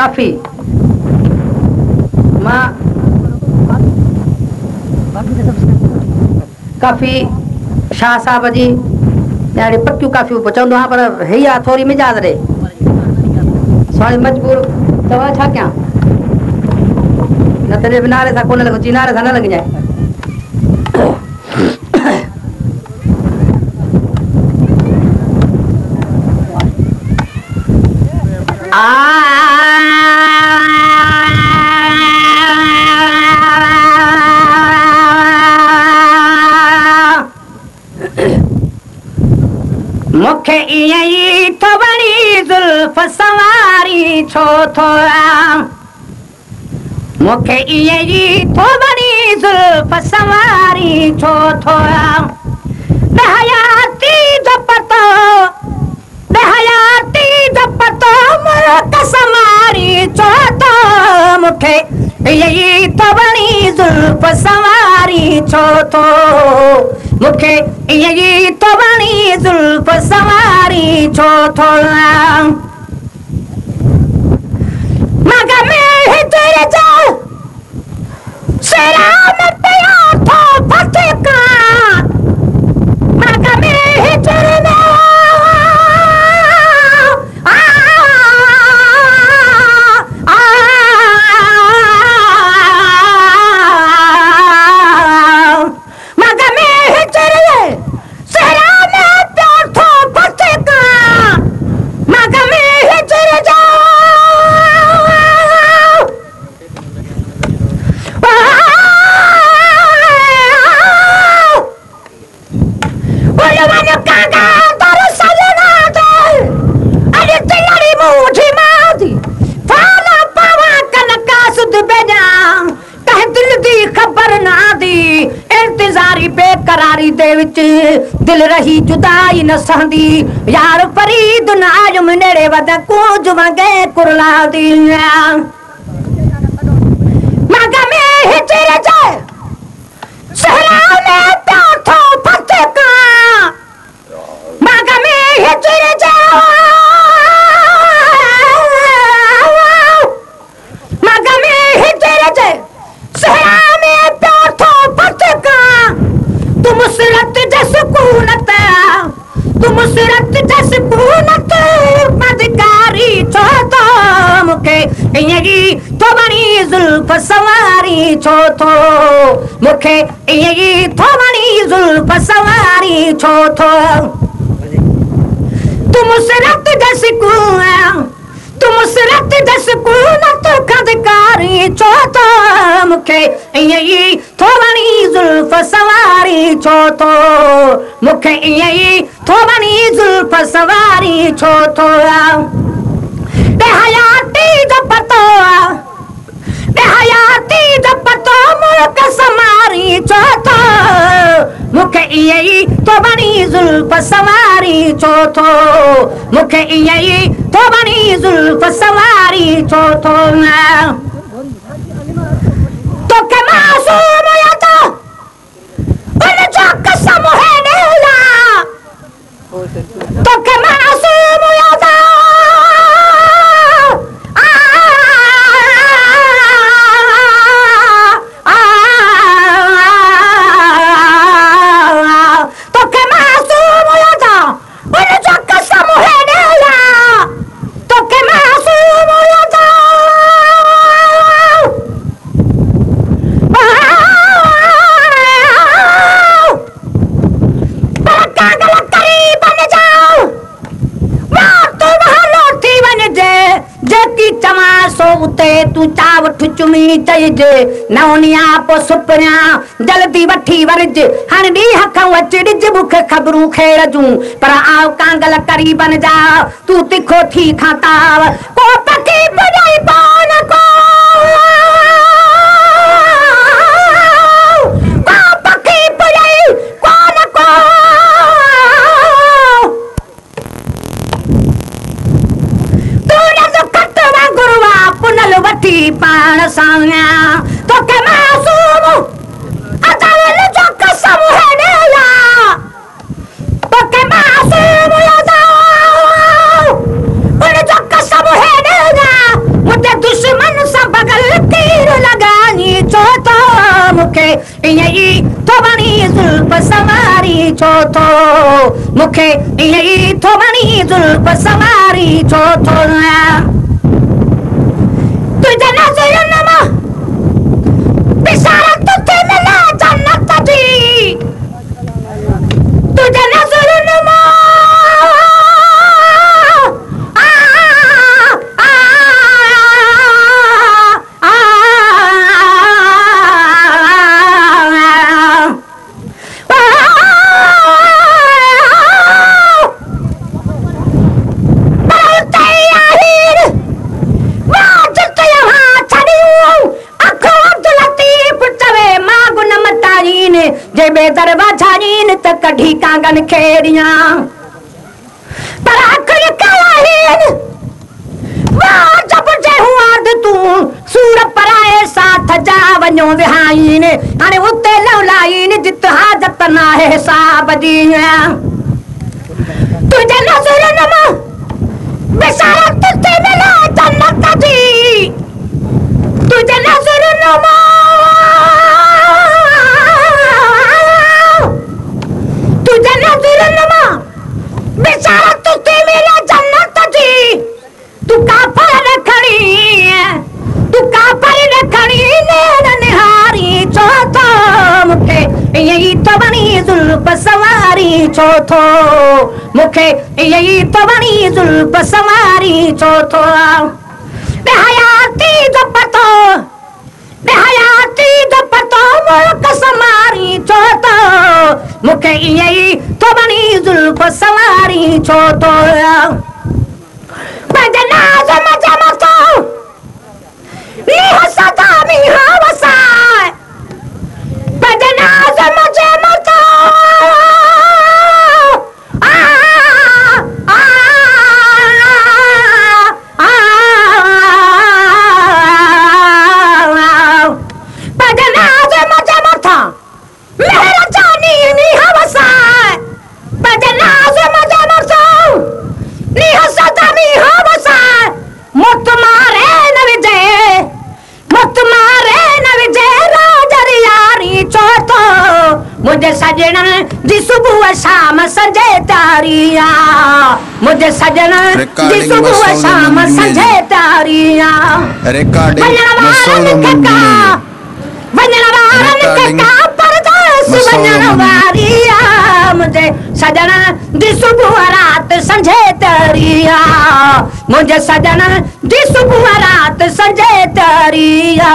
काफी मां काफी शाह साहब जी ॾाढी पक्कियूं काफियूं चवंदो आहियां, पर हीअ आहे थोरी मिजाज़ ॾे सवाइ मजबूर दवा छा कयां, न त नारे सां कोन लॻो चिनारे सां न लॻिजांइ। मूंखे ईअं ई थो वणी ज़ुल्फ़ सवारी छो थो मूंखे ईअं ई थो वणी ज़ुल्फ़ सवारी छो थो हयाती जो पतो हयाती जो पतो मुल्क समारी छो थो मूंखे ईअं ई थो वणी ज़ुल्फ़ सवारी छो थो मूंखे ईअं ई थो वणी ज़ुल्फ़ सवारी छो थो मग में हिजर जो सलाम पियो थो फटका मग में हिजर जो दिल रही जुदाई न सहंदी यार फरीद न आयुम नेड़े वद कुझ वगे कुरला दी मग में हिजर जो सहरा में प्यो थो फटका मग में हिजर जो मग में हिजर जो सहरा में प्यो थो फटका तुम सिरत जसकूनत तुम सिरत जसकूनत मदकारी छो थो मूंखे ईअं ई थो वणी ज़ुल्फ़ सवारी छो थो मूंखे ईअं ई थो वणी ज़ुल्फ़ सवारी छो थो तुम सिरत जसकूनत खदकारी छो थो मूंखे ईअं ई थो वणी ज़ुल्फ़ सवारी छो थो मूंखे ईअं ई थो वणी ज़ुल्फ़ सवारी छो थो हयाती जो पतो हयाती जो पतो मुल्क समारी छो थो मूंखे ईअं ई थो वणी ज़ुल्फ़ सवारी छो थो मूंखे ईअं ई थो वणी ज़ुल्फ़ सवारी छो थो तोखे मासूम यादो उन जो कसम है नेला तोखे मासूम यादो तोखे मासूम यादो उन जो कसम है नेला तोखे मासूम यादो तू चावठ चुमी चइजे नौनिया पो सुपरिया जल्दी वठी वरज हाणे ॾींहं खां अच ॾिज मूंखे ख़बरूं खेड़ जूं पर आव कांगल करी बन जा तू तिखो थी खाताव को पकी पुॼाई कोन को पकी पुॼाई कोन को पुनल वठी पाण साम्या तोखे मासूम अदावल जो कसम है नेला तोखे मासूम उन जो कसम है नेला मुझे मुखे यही तो बनी जुल्फ सवारी छो तो मुखे यही तो बनी जुल्फ सवारी छो तो तुझे नजरन में बिसारत तुझे मिला जन्नत दी तुझे नजरन में दरवाजाइन त कढी कांगन खेरिया पर आखिर कलाहीन वाह जब जे हुआ तू सूर पराए साथ जा वञो विहाइन हाणे उते लौलाइन जित हाजत ना है हिसाब दी तुझे नज़रन में बिसारत तुझे मिला जन्नत दी तुझे नज़रन में तुझे नज़रन में बेचारा तुझे मेरा जन्नत दी तू काफर रखड़ी नैन निहारी छो तो मुखे यही तो बनी जुल्फ सवारी छो तो मुखे यही तो बनी जुल्फ सवारी छो तो बेहयाती जो पतो मुल्क समारी छो तो मुखे यही तो बनी जुल्फ सवारी छो तो बजनाज मजमतो नीह सदा मीहा वसाए बजनाज मजमतो मुझे सजन जी सुबह शाम संजे तारिया मुझे सजन जी सुबह शाम संजे तारिया मुझे सजन जी सुबह रात संजे तारिया मुझे सजन जी सुबह रात संजे तारिया